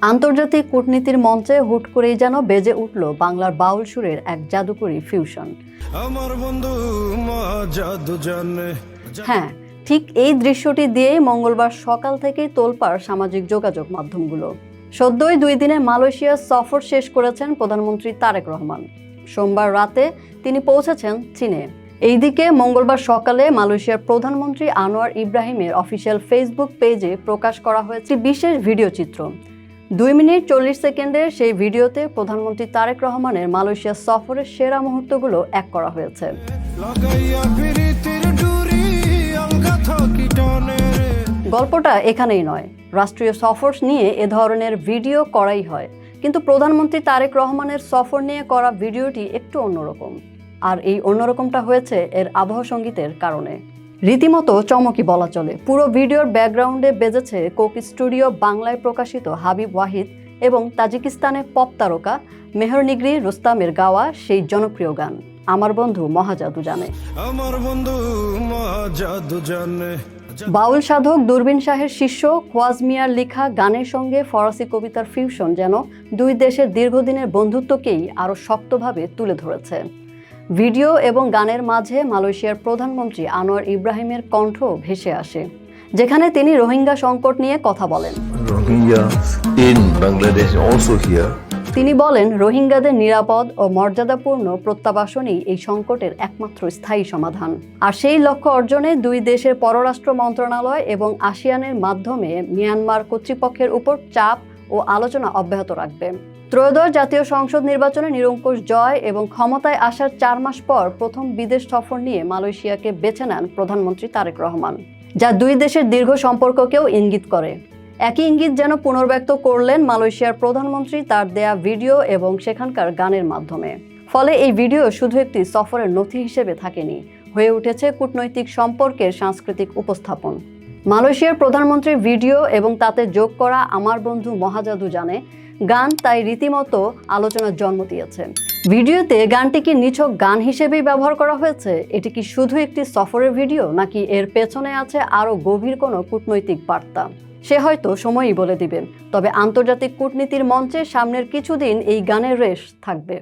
আন্তর্জাতিক কূটনীতির মঞ্চে হুট করেই যেন বেজে উঠল বাংলার বাউল সুরের এক জাদুকরী ফিউশন। আমার বন্ধু জাদু জানে। হ্যাঁ, ঠিক এই দৃশ্যটি দিয়েই মঙ্গলবার সকাল থেকেই তোলপাড় সামাজিক যোগাযোগ মাধ্যমগুলো। সদ্যই 2 দিনের মালয়েশিয়া সফর শেষ করেছেন প্রধানমন্ত্রী তারেক রহমান। সোমবার রাতে তিনি পৌঁছেছেন চীনে। এইদিকে মঙ্গলবার সকালে মালয়েশিয়ার প্রধানমন্ত্রী আনোয়ার ইব্রাহিমের অফিসিয়াল ফেসবুক পেজে প্রকাশ করা হয়েছে বিশেষ ভিডিও চিত্র। 2 মিনিট 40 সেকেন্ডের সেই ভিডিওতে প্রধানমন্ত্রী তারেক রহমানের মালয়েশিয়া সফরের সেরা মুহূর্তগুলো এক করা হয়েছে। গল্পটা এখানেই নয়, রাষ্ট্রীয় সফর নিয়ে এ ধরনের ভিডিও করাই হয়, কিন্তু প্রধানমন্ত্রী তারেক রহমানের সফর নিয়ে করা ভিডিওটি একটু অন্যরকম। আর এই অন্যরকমটা হয়েছে এর আবহ সঙ্গীতের কারণে। রীতিমতো চমকই বলা চলে। পুরো ভিডিওর ব্যাকগ্রাউন্ডে বেজেছে কোক স্টুডিও বাংলায় প্রকাশিত হাবিব ওয়াহিদ এবং তাজিকিস্তানের পপ তারকা মেহরনিগ্রি রুস্তামের গাওয়া সেই জনপ্রিয় গান আমার বন্ধু মহাজাদু জানে। আমার বন্ধু মহাজাদু জানে। বাউল সাধক দূরবীন শাহের শিষ্য খোয়াজ মিয়ার লেখা গানের সঙ্গে ফরাসি কবিতার ফিউশন যেন দুই দেশের দীর্ঘদিনের বন্ধুত্বকেই আরও শক্তভাবে তুলে ধরেছে। ভিডিও এবং গানের মাঝে মালয়েশিয়ার প্রধানমন্ত্রী আনোয়ার ইব্রাহিমের কণ্ঠ ভেসে আসে, যেখানে তিনি রোহিঙ্গা সংকট নিয়ে কথা বলেন। তিনি বলেন, রোহিঙ্গাদের নিরাপদ ও মর্যাদাপূর্ণ প্রত্যাবাসনই এই সংকটের একমাত্র স্থায়ী সমাধান। আর সেই লক্ষ্য অর্জনে দুই দেশের পররাষ্ট্র মন্ত্রণালয় এবং আসিয়ানের মাধ্যমে মিয়ানমার কর্তৃপক্ষের উপর চাপ ও আলোচনা অব্যাহত রাখবে। ত্রয়োদশ জাতীয় সংসদ নির্বাচনে নিরঙ্কুশ জয় এবং ক্ষমতায় আসার 4 মাস পর প্রথম বিদেশ সফর নিয়ে মালয়েশিয়াকে বেছে নেন প্রধানমন্ত্রী তারেক রহমান, যা দুই দেশের দীর্ঘ সম্পর্ককেও ইঙ্গিত করে। একই ইঙ্গিত যেন পুনর্ব্যক্ত করলেন মালয়েশিয়ার প্রধানমন্ত্রী তার দেয়া ভিডিও এবং সেখানকার গানের মাধ্যমে। ফলে এই ভিডিও শুধু একটি সফরের নথি হিসেবে থাকেনি, হয়ে উঠেছে কূটনৈতিক সম্পর্কের সাংস্কৃতিক উপস্থাপন। মালয়েশিয়ার প্রধানমন্ত্রীর ভিডিও এবং তাতে যোগ করা আমার বন্ধু মহাজাদু জানে গান তাই রীতিমতো আলোচনার জন্ম দিয়েছে। ভিডিওতে গানটি কি নিছক গান হিসেবেই ব্যবহার করা হয়েছে? এটি কি শুধু একটি সফরের ভিডিও, নাকি এর পেছনে আছে আরও গভীর কোনো কূটনৈতিক বার্তা? সে হয়তো সময়ই বলে দিবেন। তবে আন্তর্জাতিক কূটনীতির মঞ্চে সামনের কিছুদিন এই গানের রেশ থাকবে।